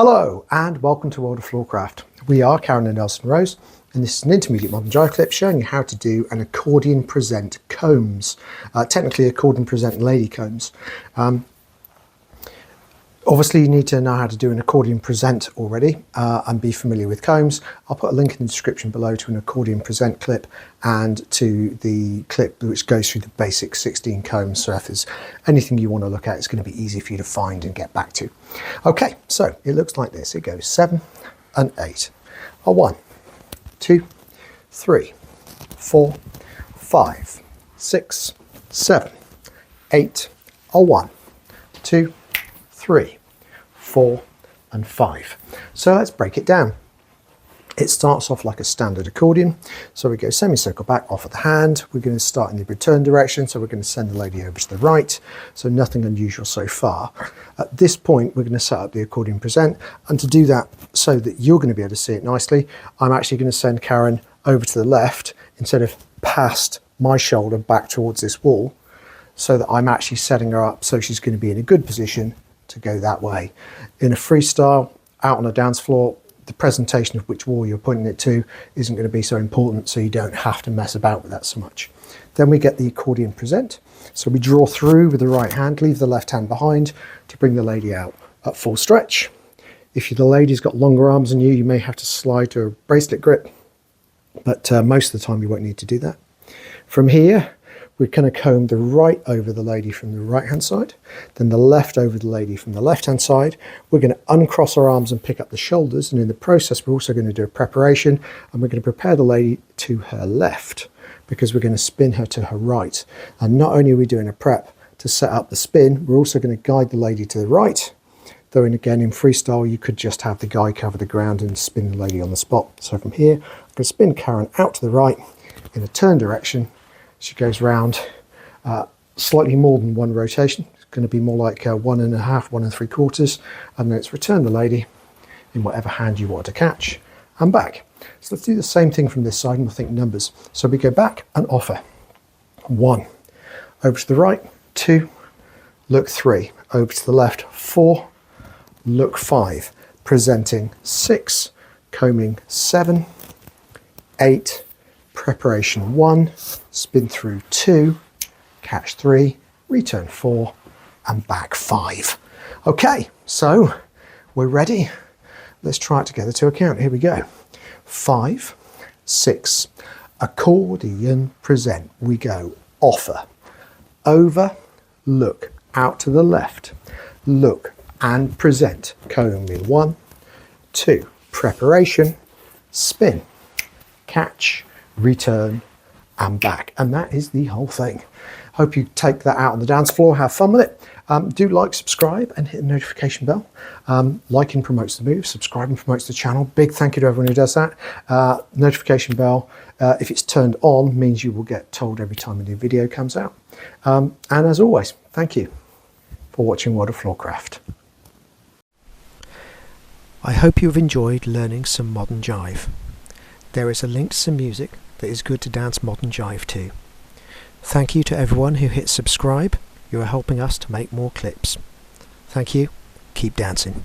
Hello and welcome to World of Floorcraft. We are Karen and Nelson Rose, and this is an Intermediate Modern Jive Clip showing you how to do an Accordion Present Combs. Technically Accordion Present Lady Combs. Obviously you need to know how to do an Accordion Present already and be familiar with combs. I'll put a link in the description below to an Accordion Present clip and to the clip which goes through the basic 16 combs, so if there's anything you want to look at, it's going to be easy for you to find and get back to. Okay, so it looks like this. It goes 7 and 8. A 1, 2, 3, 4, 5, 6, 7, 8, a 1, 2, 3, 4 and 5. So let's break it down. It starts off like a standard accordion. So we go semicircle back off of the hand. We're going to start in the return direction. So we're going to send the lady over to the right. So nothing unusual so far. At this point, we're going to set up the Accordion Present. And to do that so that you're going to be able to see it nicely, I'm actually going to send Karen over to the left instead of past my shoulder back towards this wall, so that I'm actually setting her up so she's going to be in a good position to go that way. In a freestyle, out on a dance floor, the presentation of which wall you're pointing it to isn't going to be so important, so you don't have to mess about with that so much. Then we get the Accordion Present. So we draw through with the right hand, leave the left hand behind to bring the lady out at full stretch. If the lady's got longer arms than you, you may have to slide to a bracelet grip, but most of the time you won't need to do that. From here, we're going to comb the right over the lady from the right hand side, then the left over the lady from the left hand side. We're going to uncross our arms and pick up the shoulders, and in the process we're also going to do a preparation, and we're going to prepare the lady to her left because we're going to spin her to her right. And not only are we doing a prep to set up the spin, we're also going to guide the lady to the right, though again in freestyle you could just have the guy cover the ground and spin the lady on the spot. So from here I'm going to spin Karen out to the right in a turn direction. She goes round slightly more than one rotation. It's going to be more like 1.5, 1 3/4, and then it's return the lady in whatever hand you want to catch and back. So let's do the same thing from this side, and we'll think numbers. So we go back and offer 1, over to the right, 2, look 3, over to the left, 4, look 5, presenting 6, combing 7, 8, preparation 1, spin through 2, catch 3, return 4 and back 5. Okay, so we're ready. Let's try it together to a count. Here we go. 5, 6, accordion present. We go offer, over, look, out to the left, look and present, combing 1, 2, preparation, spin, catch, return and back, and that is the whole thing. Hope you take that out on the dance floor, have fun with it. Do like, subscribe and hit the notification bell. Liking promotes the move, subscribing promotes the channel. Big thank you to everyone who does that. Notification bell, if it's turned on, means you will get told every time a new video comes out. And as always, thank you for watching World of Floorcraft. I hope you've enjoyed learning some modern jive. There is a link to some music that is good to dance modern jive to. Thank you to everyone who hit subscribe. You are helping us to make more clips. Thank you. Keep dancing.